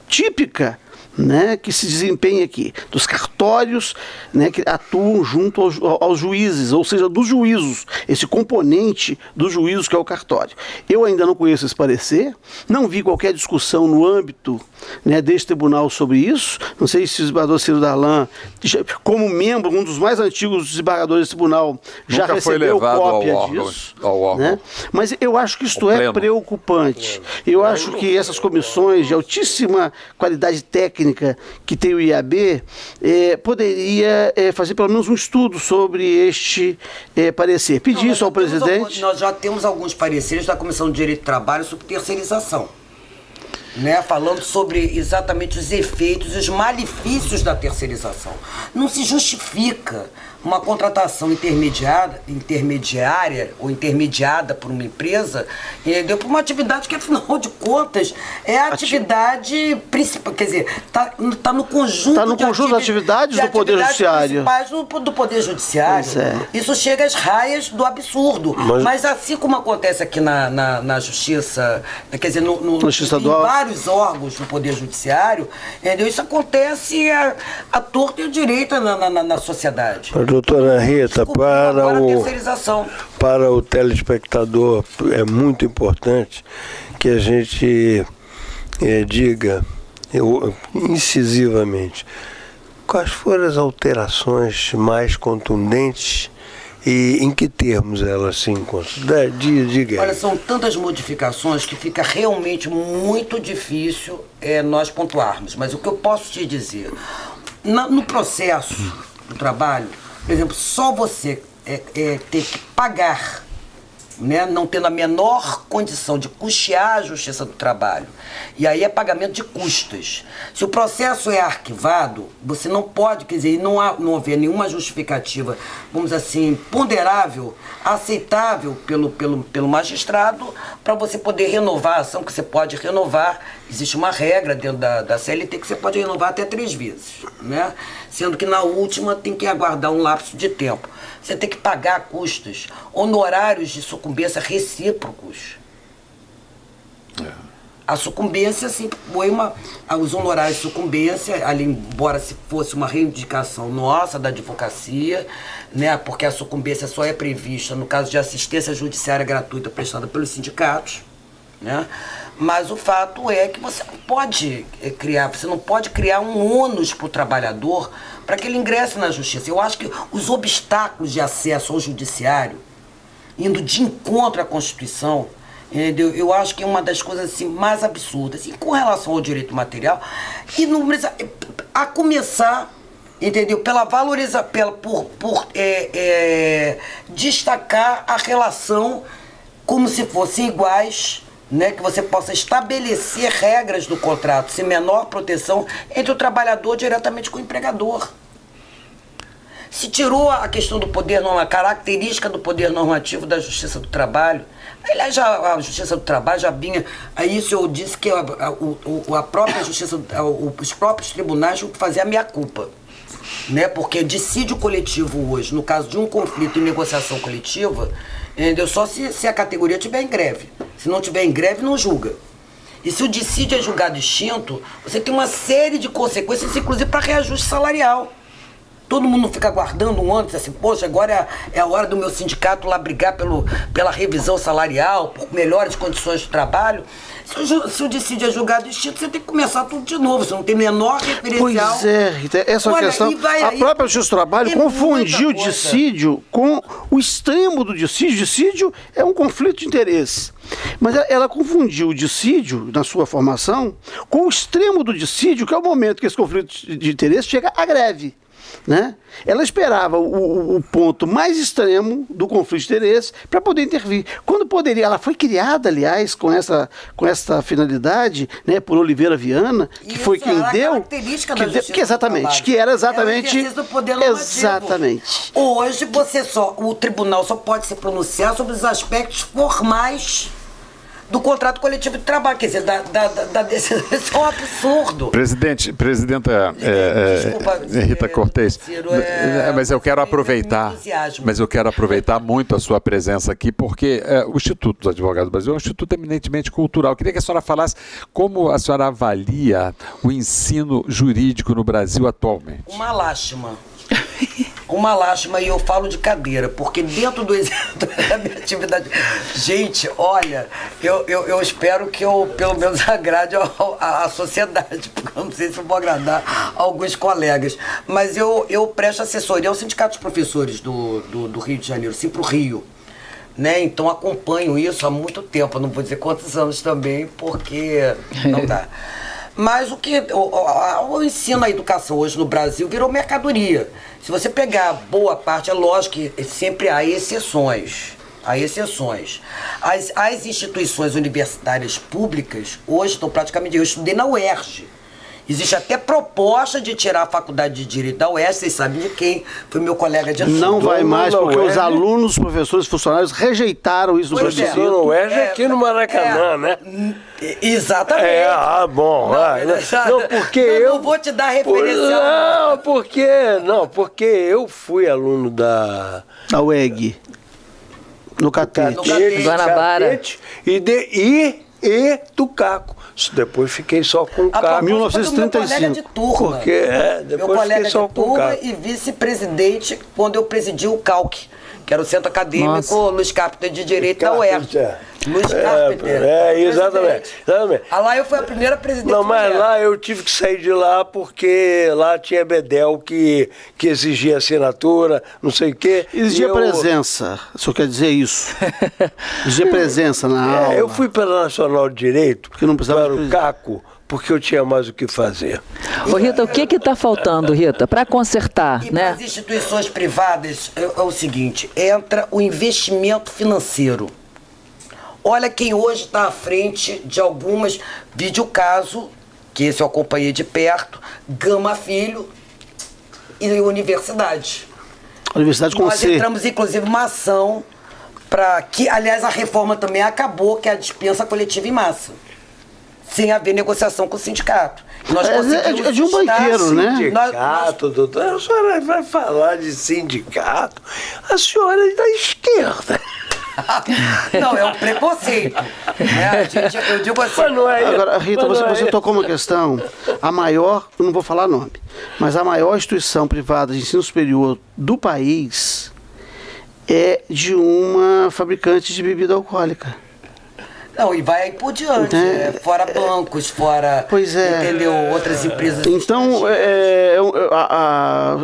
típica, né, que se desempenha aqui, dos cartórios, né, que atuam junto aos juízes, ou seja, dos juízos, esse componente dos juízos que é o cartório. Eu ainda não conheço esse parecer, não vi qualquer discussão no âmbito, né, deste tribunal sobre isso. Não sei se o desembargador Ciro Darlan, como membro, um dos mais antigos desembargadores desse tribunal, já recebeu cópia disso. Né? Mas eu acho que isto é preocupante. Eu acho que essas comissões de altíssima qualidade técnica que tem o IAB, poderia fazer pelo menos um estudo sobre este parecer. Pedir isso ao presidente. Nós já temos alguns pareceres da Comissão de Direito do Trabalho sobre terceirização, né, falando sobre exatamente os efeitos e os malefícios da terceirização. Não se justifica uma contratação intermediária ou intermediada por uma empresa, entendeu? Por uma atividade que, afinal de contas, é a atividade principal, quer dizer, está no conjunto, das atividades do Poder Judiciário. Do Poder Judiciário. Isso chega às raias do absurdo. Mas assim como acontece aqui na Justiça, quer dizer, em vários órgãos do Poder Judiciário, entendeu? Isso acontece à torta e à direita na sociedade. Doutora Rita, para o telespectador é muito importante que a gente diga incisivamente quais foram as alterações mais contundentes e em que termos elas se encontram. Diga. Olha, são tantas modificações que fica realmente muito difícil nós pontuarmos. Mas o que eu posso te dizer, no processo do trabalho, por exemplo, só você ter que pagar, né, não tendo a menor condição de custear a Justiça do Trabalho, e aí é pagamento de custas. Se o processo é arquivado, você não pode, quer dizer, não haver nenhuma justificativa, vamos dizer assim, ponderável, aceitável pelo magistrado, para você poder renovar a ação, que você pode renovar. Existe uma regra dentro da CLT que você pode renovar até 3 vezes, né? Sendo que na última tem que aguardar um lapso de tempo. Você tem que pagar custas, honorários de sucumbência recíprocos. A sucumbência sempre foi os honorários de sucumbência, ali, embora se fosse uma reivindicação nossa da advocacia, né, porque a sucumbência só é prevista no caso de assistência judiciária gratuita prestada pelos sindicatos, né? Mas o fato é que você não pode criar um ônus para o trabalhador para que ele ingresse na justiça. Eu acho que os obstáculos de acesso ao judiciário, indo de encontro à Constituição, entendeu? Eu acho que é uma das coisas assim, mais absurdas. E com relação ao direito material, a começar, entendeu? Pela valorização, por destacar a relação como se fossem iguais, né, que você possa estabelecer regras do contrato sem menor proteção entre o trabalhador diretamente com o empregador. Se tirou a questão do poder normativo, a característica do poder normativo da Justiça do Trabalho. Aliás, a Justiça do Trabalho já vinha... Isso eu disse que a própria Justiça, os próprios tribunais tinham que fazer a meia-culpa. Né? Porque dissídio coletivo hoje, no caso de um conflito em negociação coletiva, entendeu? Só se a categoria estiver em greve. Se não estiver em greve, não julga. E se o dissídio é julgado extinto, você tem uma série de consequências, inclusive para reajuste salarial. Todo mundo fica aguardando um ano, diz assim, poxa, agora é a hora do meu sindicato lá brigar pela revisão salarial, por melhores condições de trabalho. Se o dissídio é julgado extinto, você tem que começar tudo de novo, você não tem menor referencial. Pois é, Rita, essa questão, a própria Justiça do Trabalho confundiu o dissídio com o extremo do dissídio. Dissídio é um conflito de interesse. Mas ela confundiu o dissídio, na sua formação, com o extremo do dissídio, que é o momento que esse conflito de interesse chega à greve. Né? Ela esperava o ponto mais extremo do conflito de interesse para poder intervir. Quando poderia, ela foi criada, aliás, com essa finalidade, né, por Oliveira Viana, que isso foi quem deu. Característica da Justiça que exatamente, que era exatamente. É o do poder normativo. Exatamente. Hoje o tribunal só pode se pronunciar sobre os aspectos formais do contrato coletivo de trabalho, quer dizer, da decisão. Isso é um absurdo. Presidenta Desculpa, Rita Cortez, mas eu quero aproveitar, muito a sua presença aqui, porque o Instituto dos Advogados do Brasil é um instituto eminentemente cultural. Eu queria que a senhora falasse como a senhora avalia o ensino jurídico no Brasil atualmente. Uma lástima. Uma lástima, e eu falo de cadeira, porque dentro do exemplo da minha atividade... Gente, olha, eu espero que eu, pelo menos, agrade a sociedade, porque eu não sei se eu vou agradar alguns colegas. Mas eu presto assessoria ao Sindicato dos Professores do Rio de Janeiro, sim, para o Rio. Né? Então acompanho isso há muito tempo, não vou dizer quantos anos também, porque não dá. Mas o ensino, a educação hoje no Brasil virou mercadoria. Se você pegar boa parte, é lógico que sempre há exceções. Há exceções. As instituições universitárias públicas hoje estão praticamente... Eu estudei na UERJ. Existe até proposta de tirar a faculdade de Direito da UERJ, vocês sabem de quem, foi meu colega de assunto. Não vai mais, porque os alunos, professores, funcionários rejeitaram isso do professor. Da UERJ é aqui no Maracanã, né? Exatamente. Bom. Não, porque eu não vou te dar referencial. Porque eu fui aluno da UEG. No Catete. Guanabara. E do Caco. Depois fiquei só com o Caco. 1935. De turma. Depois meu colega fiquei só de com o turma Caco. E vice-presidente quando eu presidi o CALC, que era o Centro Acadêmico Luiz Carpenter de Direito da UERJ. Luiz Carpenter. Exatamente. Lá eu fui a primeira presidente. Não, mas lá eu tive que sair de lá porque lá tinha Bedel que exigia assinatura, não sei o quê. Exigia presença, o senhor quer dizer isso? Exigia presença na aula. Eu fui pela Nacional de Direito, porque não precisava para o Caco, porque eu tinha mais o que fazer. Ô, Rita, o que está faltando, Rita, para consertar, e né? Para as instituições privadas é o seguinte, entra o investimento financeiro. Olha quem hoje está à frente de algumas, vídeo caso, que esse eu acompanhei de perto, Gama Filho e Universidade. Universidade com Nós entramos, inclusive, uma ação para que, aliás, a reforma também acabou, que é a dispensa coletiva em massa, sem haver negociação com o sindicato. Nós é de um banqueiro, né? Sindicato, doutor. A senhora vai falar de sindicato, a senhora é da esquerda. Não, é um preconceito. Né? Eu digo assim. Agora, Rita, você tocou uma questão. A maior, eu não vou falar nome, mas a maior instituição privada de ensino superior do país é de uma fabricante de bebida alcoólica. Não, e vai aí por diante, fora bancos, fora, entendeu, outras empresas. Então,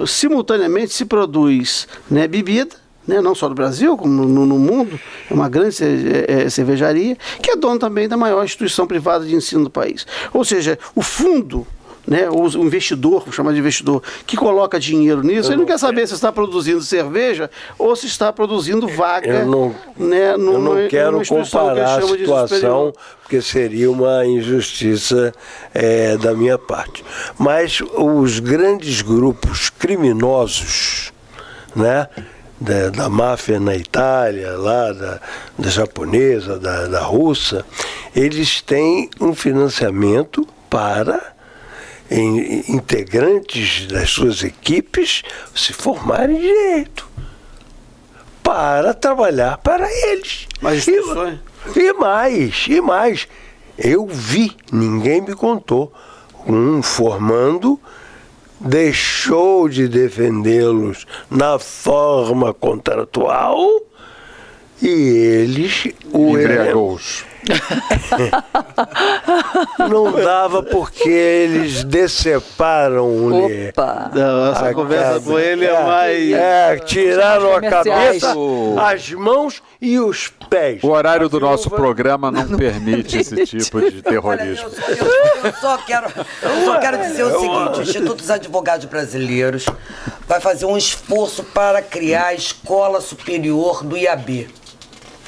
simultaneamente se produz, né, bebida, né, não só do Brasil, como no mundo, é uma grande cervejaria, que é dona também da maior instituição privada de ensino do país. Ou seja, o fundo, né, o investidor, vou chamar de investidor, que coloca dinheiro nisso, ele não quer saber se está produzindo cerveja ou se está produzindo vaga. Eu não quero comparar a situação, porque seria uma injustiça da minha parte. Mas os grandes grupos criminosos né, da máfia na Itália, lá da japonesa, da russa, eles têm um financiamento para integrantes das suas equipes se formarem em direito, para trabalhar para eles. Mas E mais, eu vi, ninguém me contou, um formando deixou de defendê-los na forma contratual e eles embriagou-os. Não dava porque eles deceparam-lhe. Essa conversa com ele é mais... tiraram a cabeça, as mãos e os pés. O horário do nosso programa não permite esse tipo de terrorismo. Olha, eu só quero dizer o seguinte: o Instituto dos Advogados Brasileiros vai fazer um esforço para criar a Escola Superior do IAB.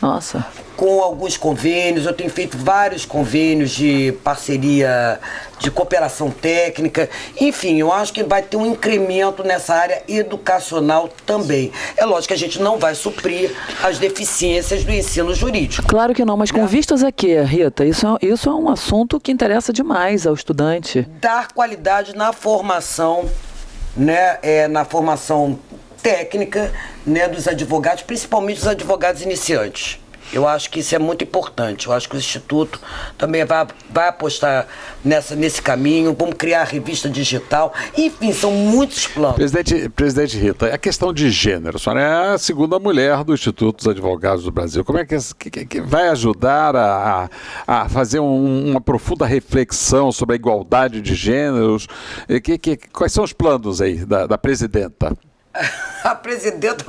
Nossa. Com alguns convênios, eu tenho feito vários convênios de parceria, de cooperação técnica. Enfim, eu acho que vai ter um incremento nessa área educacional também. É lógico que a gente não vai suprir as deficiências do ensino jurídico. Claro que não, mas com vistas a quê, Rita? Isso é um assunto que interessa demais ao estudante. Dar qualidade na formação, né, na formação técnica, né, dos advogados, principalmente dos advogados iniciantes. Eu acho que isso é muito importante. Eu acho que o Instituto também vai apostar nesse caminho. Vamos criar a revista digital. Enfim, são muitos planos. Presidente Rita, a questão de gênero. A senhora é a segunda mulher do Instituto dos Advogados do Brasil. Como é que vai ajudar a fazer uma profunda reflexão sobre a igualdade de gêneros? Quais são os planos aí da presidenta? A presidenta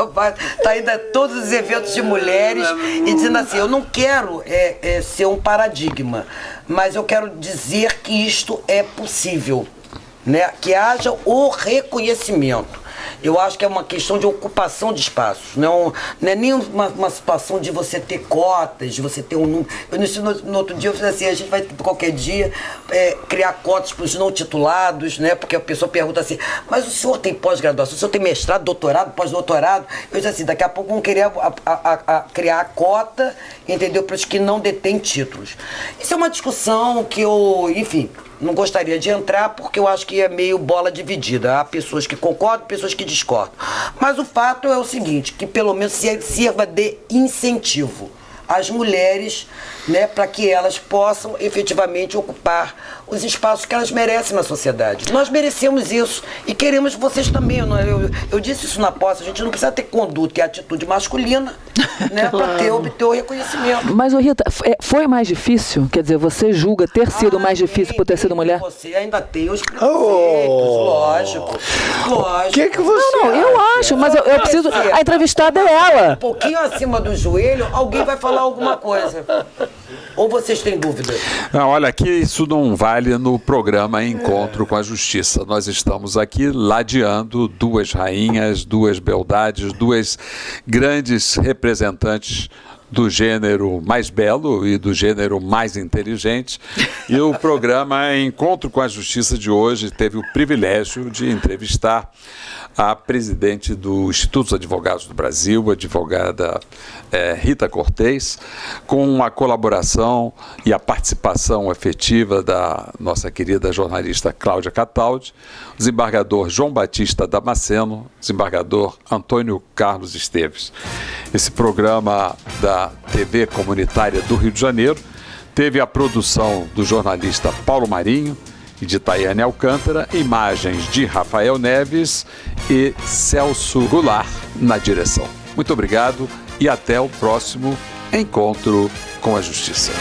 está indo a todos os eventos de mulheres e dizendo assim: eu não quero ser um paradigma, mas eu quero dizer que isto é possível, né? Que haja o reconhecimento. Eu acho que é uma questão de ocupação de espaços, não é nem uma situação de você ter cotas, de você ter um número. No outro dia eu fiz assim: a gente vai qualquer dia criar cotas para os não titulados, né? Porque a pessoa pergunta assim: mas o senhor tem pós-graduação, o senhor tem mestrado, doutorado, pós-doutorado? Eu disse assim: daqui a pouco vão querer criar a cota, entendeu? Para os que não detêm títulos. Isso é uma discussão que eu, enfim, não gostaria de entrar, porque eu acho que é meio bola dividida. Há pessoas que concordam, pessoas que discordam. Mas o fato é o seguinte, que pelo menos sirva de incentivo às mulheres, né, para que elas possam efetivamente ocupar os espaços que elas merecem na sociedade. Nós merecemos isso e queremos vocês também. Eu disse isso na posse: a gente não precisa ter conduta e atitude masculina, né, para obter o reconhecimento. Mas, Rita, foi mais difícil? Quer dizer, você julga ter sido mais difícil por ter sido mulher? Você ainda tem os preconceitos, lógico. O que você Não, eu acho, mas eu preciso... A entrevistada é ela. Um pouquinho acima do joelho, alguém vai falar alguma coisa. Ou vocês têm dúvida? Não, olha, aqui isso não vale no programa Encontro com a Justiça. Nós estamos aqui ladeando duas rainhas, duas beldades, duas grandes representantes do gênero mais belo e do gênero mais inteligente. E o programa Encontro com a Justiça de hoje teve o privilégio de entrevistar a presidente do Instituto dos Advogados do Brasil, a advogada Rita Cortez, com a colaboração e a participação efetiva da nossa querida jornalista Cláudia Cataldi, o desembargador João Batista Damasceno, desembargador Antônio Carlos Esteves. Esse programa da TV Comunitária do Rio de Janeiro teve a produção do jornalista Paulo Marinho e de Tayane Alcântara, imagens de Rafael Neves e Celso Goulart na direção. Muito obrigado e até o próximo Encontro com a Justiça.